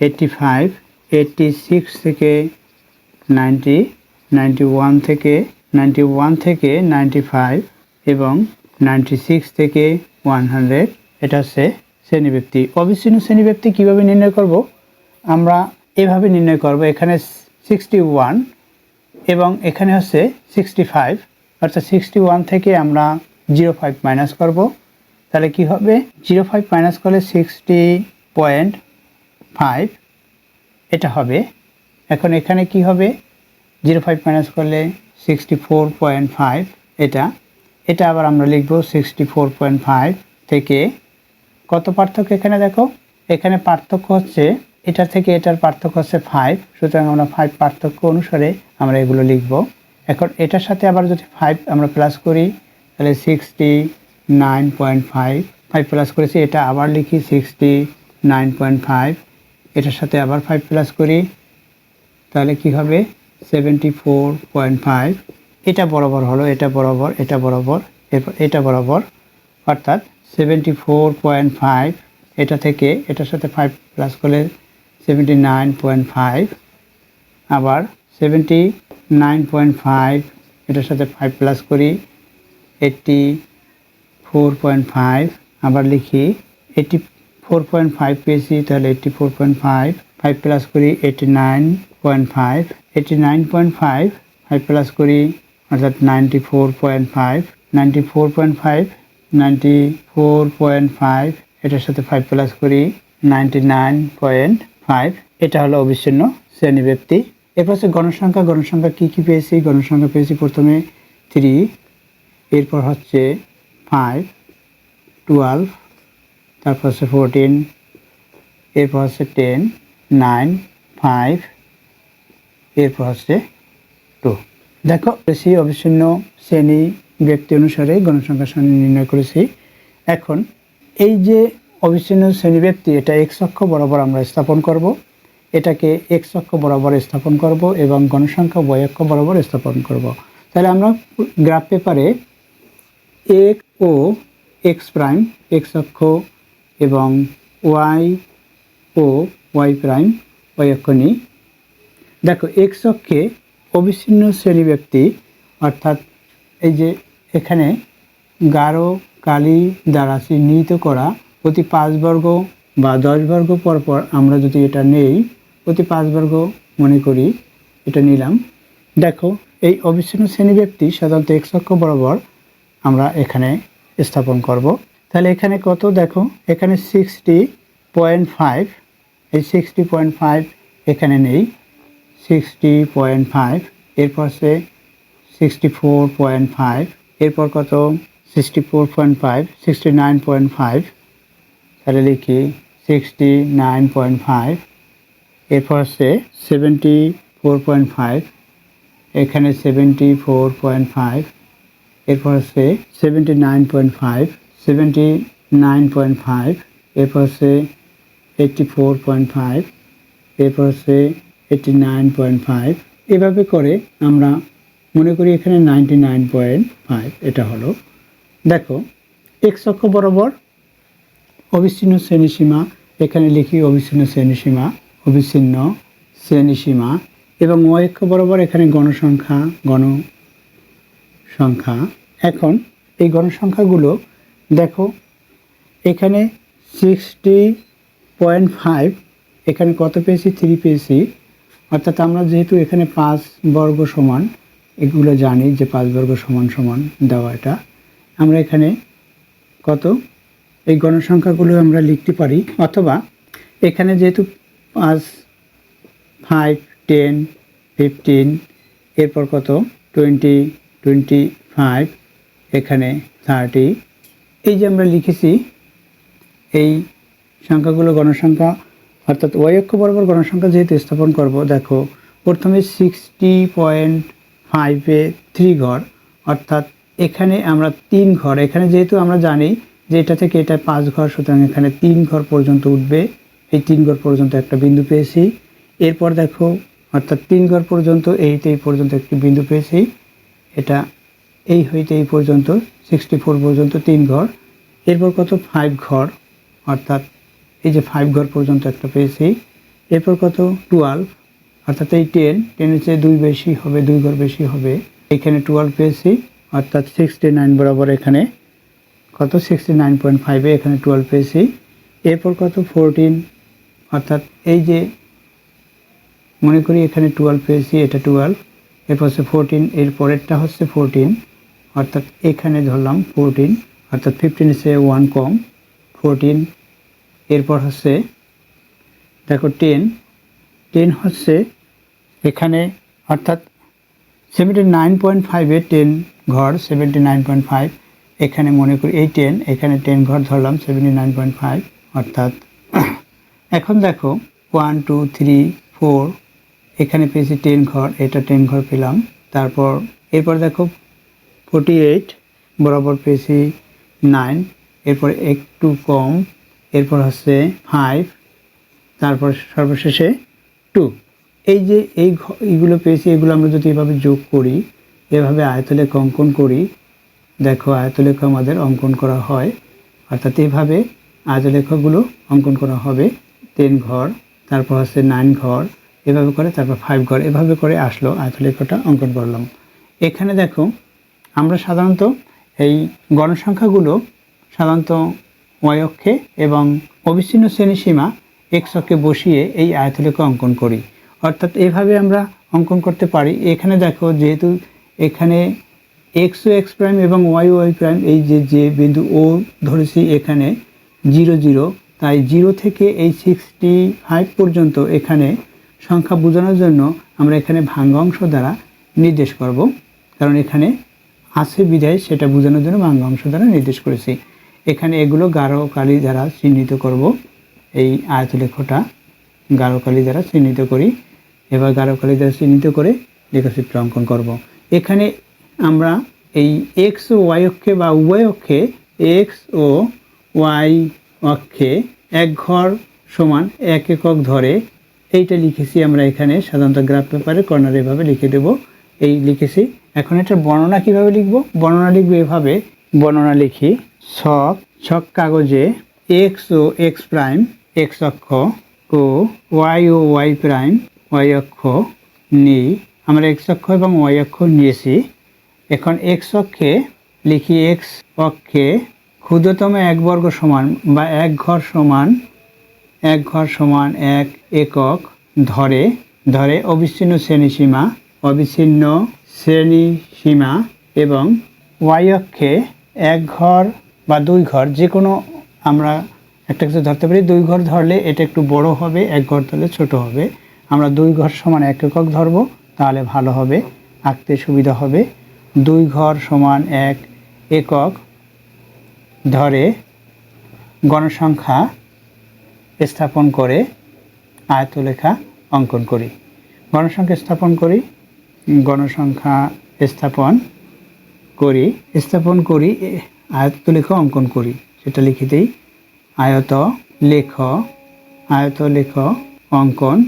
85, 86 থেকে 90, 91 থেকে 95 এবং 96 থেকে 100, এটা হচ্ছে শ্রেণীব্যাপ্তি। অবিচ্ছিন্ন শ্রেণীব্যাপ্তি কীভাবে নির্ণয় করব, আমরা এভাবে নির্ণয় করব, এখানে 61 এবং এখানে হচ্ছে 65, অর্থাৎ 61 থেকে আমরা 0.5 মাইনাস করব, তাহলে কি হবে 0.5 মাইনাস করলে 60.5 এটা হবে। এখন এখানে কি হবে 0.5 মাইনাস করলে 64.5, এটা আবার আমরা লিখব 64.5 থেকে কত পার্থক্য, এখানে দেখো এখানে পার্থক্য হচ্ছে এটা থেকে এটার পার্থক্য হচ্ছে 5, সুতরাং আমরা 5 পার্থক্য অনুসারে আমরা এগুলো লিখব। এখন এটার সাথে আবার যদি 5 আমরা প্লাস করি তাহলে 69.5, 5 প্লাস করেছি, এটা আবার লিখি 69.5, এটার সাথে আবার 5 প্লাস করি তাহলে কি হবে 74.5, এটা বরাবর হলো, এটা বরাবর, এটা বরাবর, এরপর এটা বরাবর, অর্থাৎ 74.5, এটা থেকে এটার সাথে 5 প্লাস করলে 79.5, আবার 79.5 এটার সাথে 5 প্লাস করি 84.5, আবার লিখি 84.5 পেয়েছি, তাহলে 84.5, 5 প্লাস করি 89.5, 89.5, 5 প্লাস করি অর্থাৎ 94.5, 94.5, 94.5 এটার সাথে 5 প্লাস করি 99.5, এটা হলো অবিচ্ছিন্ন শ্রেণীব্যক্তি। এরপর হচ্ছে গণসংখ্যা। গণসংখ্যা কী কী পেয়েছি? গণসংখ্যা পেয়েছি প্রথমে 3, এরপর হচ্ছে 5, 12, তারপর হচ্ছে 14, এরপর হচ্ছে 10, 9, 5, এরপর হচ্ছে 2। দেখো বেশি অবিচ্ছিন্ন শ্রেণী ব্যক্তি অনুসারে গণসংখ্যা শ্রেণী নির্ণয় করেছি। এখন এই যে অবিচ্ছিন্ন শ্রেণী ব্যক্তি, এটা এক্স অক্ষ বরাবর আমরা স্থাপন করব, এটাকে এক্স অক্ষ বরাবর স্থাপন করব এবং গণসংখ্যা ওয়াই অক্ষ বরাবর স্থাপন করব। তাহলে আমরা গ্রাফ পেপারে এক্স ও এক্স প্রাইম এক্স অক্ষ এবং ওয়াই ও ওয়াই প্রাইম ওয়াই অক্ষ নিই। দেখো এক্স অক্ষে অবিচ্ছিন্ন শ্রেণী ব্যক্তি, অর্থাৎ এই যে এখানে গাঢ় কালি দ্বারা চিহ্নিত করা প্রতি 5 বর্গ বা 10 বর্গ পরপর আমরা যদি এটা নেই, প্রতি 5 বর্গ মনে করি এটা নিলাম। দেখো এই অবিচ্ছিন্ন শ্রেণী ব্যক্তি সাধারণত এক্স অক্ষ বরাবর আমরা এখানে স্থাপন করব। তাহলে এখানে কত? দেখো এখানে 60.5, এই 60.5 এখানে নেই, 60.5, এরপর সে 64.5, এরপর কত? 64.5, 69.5, তাহলে লিখি 69.5, এরপর হচ্ছে 74.5, এখানে 74.5, এরপর হচ্ছে 79.5, 79.5, এরপর হচ্ছে 84.5, এরপর হচ্ছে 89.5, এভাবে করে আমরা মনে করি এখানে 99.5 এটা হলো। দেখো এক্স অক্ষ বরাবর অবিচ্ছিন্ন শ্রেণীসীমা, এখানে লিখি অবিচ্ছিন্ন শ্রেণীসীমা, অবিচ্ছিন্ন শ্রেণীসীমা, এবং ওয়াই অক্ষ বরাবর এখানে গণসংখ্যা। এখন এই গণসংখ্যাগুলো দেখো এখানে 60.5, এখানে কত পেয়েছি? 3 পেয়েছি, অর্থাৎ আমরা যেহেতু এখানে 5 বর্গ সমান, এগুলো জানি যে 5 বর্গ সমান সমান দেওয়া, এটা আমরা এখানে কত এই গণসংখ্যাগুলো আমরা লিখতে পারি, অথবা এখানে যেহেতু 5, 5, 10, 15, এরপর কত 20, 25, এখানে 30, এই যে আমরা লিখেছি এই সংখ্যাগুলো গণসংখ্যা, অর্থাৎ ওয়াই অক্ষ বরাবর গণসংখ্যা যেহেতু স্থাপন করব, দেখো প্রথমে 60.5-এ 3 ঘর, অর্থাৎ এখানে আমরা 3 ঘর, এখানে যেহেতু আমরা জানি যে এটা থেকে এটা 5 ঘর, সুতরাং এখানে 3 ঘর পর্যন্ত উঠবে, এই 3 ঘর পর্যন্ত একটা বিন্দু পেয়েছি। এরপর দেখো অর্থাৎ 3 ঘর পর্যন্ত এই পর্যন্ত একটি বিন্দু পেয়েছি, এটা এই হইতে এই পর্যন্ত 64 পর্যন্ত 3 ঘর, এরপর কত 5 ঘর, অর্থাৎ এই যে 5 ঘর পর্যন্ত একটা পেয়েছি, এরপর কত 12, অর্থাৎ এই 10-এর চেয়ে 2 বেশি হবে, 2 ঘর বেশি হবে, এখানে 12 পেয়েছি, অর্থাৎ 69 বরাবর এখানে কত 69.5-এ এখানে 12 পেয়েছি, এরপর কত 14, অর্থাৎ এই যে মনে করি এখানে 12 পেয়েছি, এটা 12, এরপর হচ্ছে 14, এর পরেরটা হচ্ছে 14, অর্থাৎ এখানে ধরলাম 14, অর্থাৎ 15-এর চেয়ে 1 কম 14, এরপর হচ্ছে দেখো 10 হচ্ছে এখানে, অর্থাৎ 79.5-এ 10 ঘর, 79.5, এখানে মনে করি এই 10, এখানে 10 ঘর ধরলাম 79.5, অর্থাৎ এখন দেখো 1, 2, 3, 4, এখানে পেয়েছি 10 ঘর, এটা 10 ঘর পেলাম, তারপর এরপর দেখো 48 বরাবর পেয়েছি 9, এরপর একটু কম, এরপর হচ্ছে 5, তারপর সর্বশেষে 2, এই যে এইগুলো পেয়েছি, এগুলো আমরা যদি এভাবে যোগ করি, এভাবে আয়তলেখা অঙ্কন করি, দেখো আয়তলেখা আমাদের অঙ্কন করা হয়, অর্থাৎ এইভাবে আয়তলেখাগুলো অঙ্কন করা হবে। 10 ঘর, তারপর হচ্ছে 9 ঘর, এভাবে করে, তারপর 5 ঘর, এভাবে করে আসলো, আয়তলেখাটা অঙ্কন করলাম। এখানে দেখো আমরা সাধারণত এই গণসংখ্যাগুলো সাধারণত ওয়াই অক্ষে এবং অবিচ্ছিন্ন শ্রেণীসীমা এক্স অক্ষে বসিয়ে এই আয়তলেখা অঙ্কন করি, অর্থাৎ এভাবে আমরা অঙ্কন করতে পারি। এখানে দেখো যেহেতু এখানে এক্স ও এক্স প্রাইম এবং ওয়াই ও ওয়াই প্রাইম, এই যে বিন্দু ও ধরেছি এখানে 0 0, তাই 0 থেকে এই 65 পর্যন্ত এখানে সংখ্যা বোঝানোর জন্য আমরা এখানে ভাঙ্গাংশ দ্বারা নির্দেশ করব, কারণ এখানে আছে বিধায় সেটা বোঝানোর জন্য ভাঙ্গাংশ দ্বারা নির্দেশ করেছি। এখানে এগুলো গাঢ় কালি দ্বারা চিহ্নিত করব, এই আয়তলেখাটা গাঢ় কালি দ্বারা চিহ্নিত করি। এবার গাঢ় কালি দ্বারা চিহ্নিত করে লেখচিত্র অঙ্কন করব। এখানে আমরা এই এক্স ও ওয়াই অক্ষে বা উভয় অক্ষে, এক্স ও ওয়াই অক্ষে 1 ঘর সমান 1 একক ধরে এইটা লিখেছি আমরা এখানে সাধারণত গ্রাফ পেপারে কর্নারে এভাবে লিখে দেব, এই লিখেছি। এখন এটার বর্ণনা কিভাবে লিখব? বর্ণনা লিখব এভাবে, বর্ণনা লিখি ছক কাগজে এক্স ও এক্স প্রাইম এক্স অক্ষ ও ওয়াই প্রাইম ওয়াই অক্ষ নিই। আমরা এক্স অক্ষ এবং ওয়াই অক্ষ নিয়েছি। এখন এক্স অক্ষে লিখি, এক্স অক্ষে ক্ষুদ্রতম 1 বর্গ সমান বা 1 ঘর সমান 1 একক ধরে অবিচ্ছিন্ন শ্রেণীসীমা এবং ওয়াই অক্ষে 1 ঘর বা 2 ঘর, যে কোনো আমরা একটা কিছু ধরতে পারি। 2 ঘর ধরলে এটা একটু বড় হবে, 1 ঘর ধরলে ছোট হবে। আমরা 2 ঘর সমান 1 একক ধরবো, তাহলে ভালো হবে, আঁকতে সুবিধা হবে। 2 ঘর সমান 1 একক ধরে গণসংখ্যা স্থাপন করে আয়তলেখা অঙ্কন করি। গণসংখ্যা স্থাপন করি আয়তলেখা অঙ্কন করি, সেটা লিখে দিই, আয়তলেখ অঙ্কন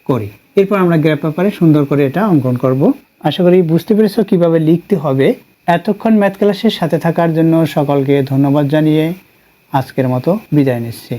করি। এরপর আমরা গ্রাফ পেপারে সুন্দর করে এটা অঙ্কন করব। আশা করি বুঝতে পেরেছো কিভাবে লিখতে হবে। এতক্ষণ ম্যাথ ক্লাসের সাথে থাকার জন্য সকলকে ধন্যবাদ জানিয়ে আজকের মতো বিদায় নিচ্ছি।